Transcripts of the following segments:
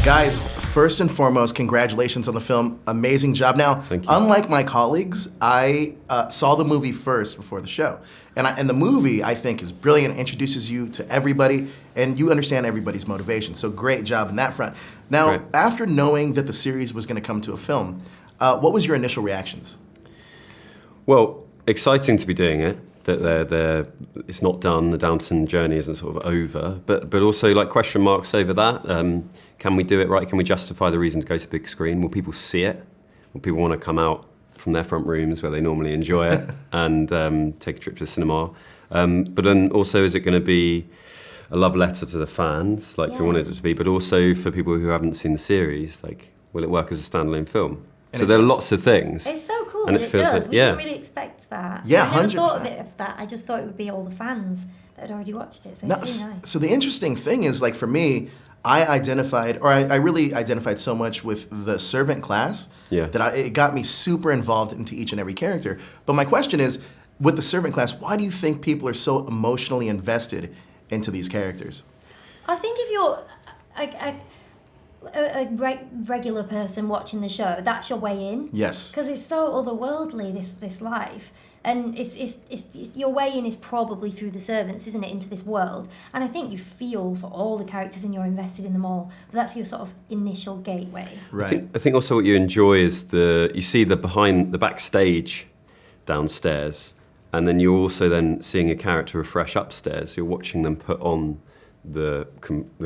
Guys, first and foremost, congratulations on the film. Amazing job. Now, unlike my colleagues, I saw the movie first before the show. And the movie, I think, is brilliant, introduces you to everybody, and you understand everybody's motivation. So great job in that front. Now, after knowing that the series was going to come to a film, what was your initial reactions? Well, exciting to be doing it. That it's not done, the Downton journey isn't sort of over, but also like question marks over that. Can we do it right? Can we justify the reason to go to the big screen? Will people see it? Will people want to come out from their front rooms where they normally enjoy it and take a trip to the cinema? But then also, is it going to be a love letter to the fans, like we wanted it to be, but also for people who haven't seen the series, like, will it work as a standalone film? And so there are lots of things. It's so cool, and it feels does. Like, we didn't really expect that. Yeah, 100%. I never thought of it of that. I just thought it would be all the fans that had already watched it. So it's really nice. So the interesting thing is, like, for me, I really identified so much with the servant class that it got me super involved into each and every character. But my question is, with the servant class, why do you think people are so emotionally invested into these characters? I think if you're a regular person watching the show, that's your way in. Yes. Because it's so otherworldly, this life. And it's your way in is probably through the servants, isn't it, into this world. And I think you feel for all the characters and you're invested in them all. But that's your sort of initial gateway. Right. I think also what you enjoy is you see the backstage downstairs, and then you're also then seeing a character afresh upstairs. You're watching them put on the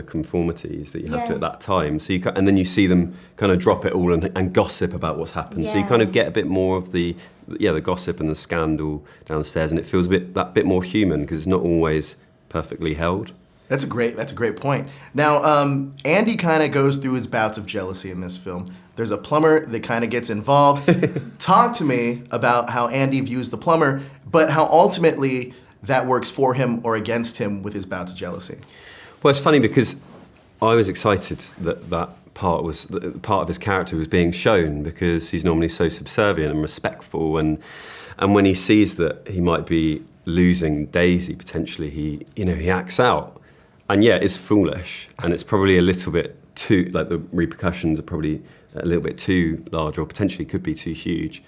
conformities that you have to at that time. So and then you see them kind of drop it all and gossip about what's happened. So you kind of get a bit more of the gossip and the scandal downstairs, and it feels that bit more human because it's not always perfectly held. That's a great point. Now, Andy kind of goes through his bouts of jealousy in this film. There's a plumber that kind of gets involved. Talk to me about how Andy views the plumber, but how ultimately that works for him or against him with his bouts of jealousy. Well, it's funny because I was excited that part of his character was being shown, because he's normally so subservient and respectful, and when he sees that he might be losing Daisy potentially, he acts out, and it's foolish, and it's probably a little bit too, like, the repercussions are probably a little bit too large, or potentially could be too huge,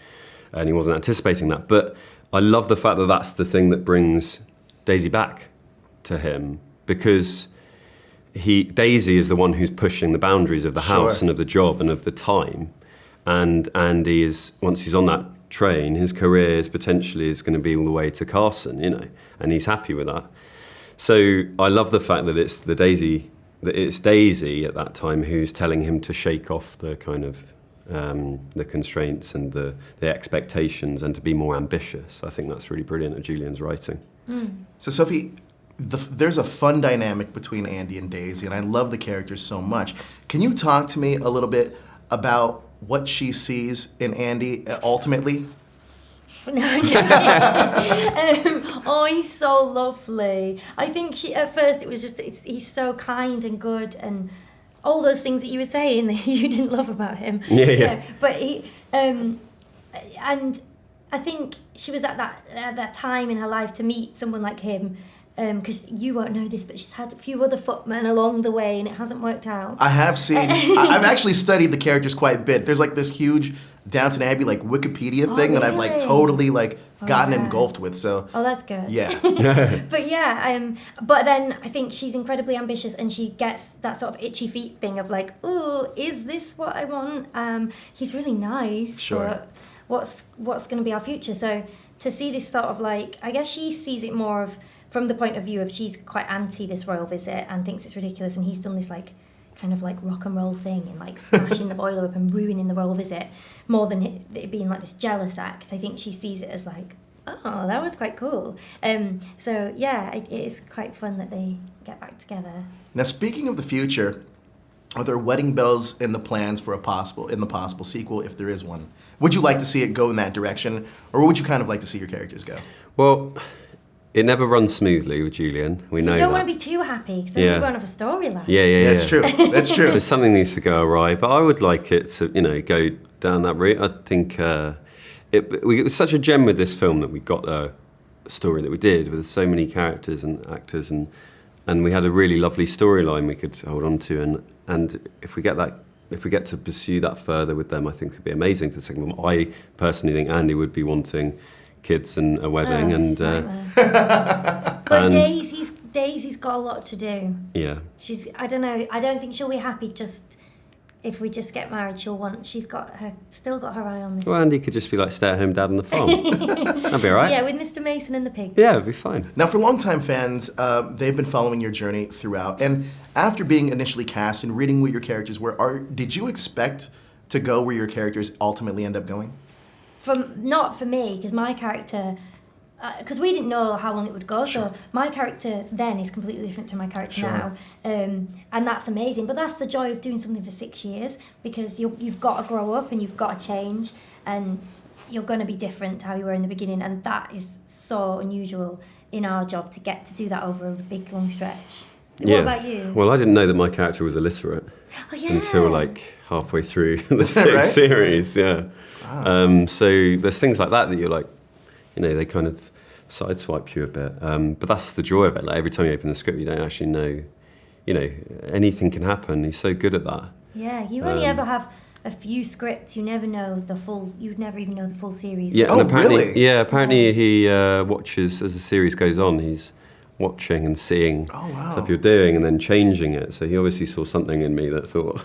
and he wasn't anticipating that. But I love the fact that that's the thing that brings Daisy back to him, because Daisy is the one who's pushing the boundaries of the house and of the job and of the time. And Andy is, once he's on that train, his career is going to be all the way to Carson, and he's happy with that. So I love the fact that it's Daisy at that time who's telling him to shake off the kind of the constraints and the expectations, and to be more ambitious. I think that's really brilliant at Julian's writing. So Sophie, there's a fun dynamic between Andy and Daisy, and I love the characters so much. Can you talk to me a little bit about what she sees in Andy ultimately? No, I'm joking. He's so lovely. I think at first it was just, he's so kind and good, and all those things that you were saying that you didn't love about him. Yeah. But he, and I think she was at that time in her life to meet someone like him. Because you won't know this, but she's had a few other footmen along the way, and it hasn't worked out. I have seen. I've actually studied the characters quite a bit. There's like this huge Downton Abbey like Wikipedia thing that I've like totally like gotten engulfed with. So. Oh, that's good. Yeah. But then I think she's incredibly ambitious, and she gets that sort of itchy feet thing of like, ooh, is this what I want? He's really nice. Sure. But what's going to be our future? So to see this sort of like, I guess she sees it more of from the point of view of she's quite anti this royal visit and thinks it's ridiculous, and he's done this like kind of like rock and roll thing and like smashing the boiler up and ruining the royal visit, more than it being like this jealous act. I think she sees it as like, oh, that was quite cool. So yeah, it is quite fun that they get back together. Now, speaking of the future, are there wedding bells in the plans for the possible sequel, if there is one? Would you like to see it go in that direction, or would you kind of like to see your characters go? Well, it never runs smoothly with Julian. We know that. You don't want to be too happy, because then you won't have a storyline. Yeah. That's true. That's true. So something needs to go awry, but I would like it to, go down that route. I think it was such a gem with this film that we got a story that we did with so many characters and actors, and and we had a really lovely storyline we could hold on to, and if we get to pursue that further with them, I think it'd be amazing for the second one. I personally think Andy would be wanting kids and a wedding, but Daisy's got a lot to do. Yeah. I don't know. I don't think she'll be happy just if we just get married. Still got her eye on this. Well, Andy could just be like stay-at-home dad on the farm. That'd be all right. Yeah, with Mr. Mason and the pigs. Yeah, it'd be fine. Now, for longtime fans, they've been following your journey throughout. And after being initially cast and reading what your characters were, did you expect to go where your characters ultimately end up going? Not for me, because my character... Because we didn't know how long it would go, Sure. so my character then is completely different to my character Sure. now, and that's amazing. But that's the joy of doing something for 6 years, because you've got to grow up and you've got to change, and you're going to be different to how you were in the beginning, and that is so unusual in our job to get to do that over a big long stretch. Yeah. What about you? Well, I didn't know that my character was illiterate until like halfway through the sixth Right? series. Yeah. Wow. So there's things like that you're like, they kind of sideswipe you a bit. But that's the joy of it. Like every time you open the script, you don't actually know, anything can happen. He's so good at that. Yeah, you only ever have a few scripts. You never know the full. You'd never even know the full series. Yeah. Oh, and apparently, really? Yeah. Apparently, he watches as the series goes on. He's watching and seeing Oh, wow. stuff you're doing and then changing it. So he obviously saw something in me that thought.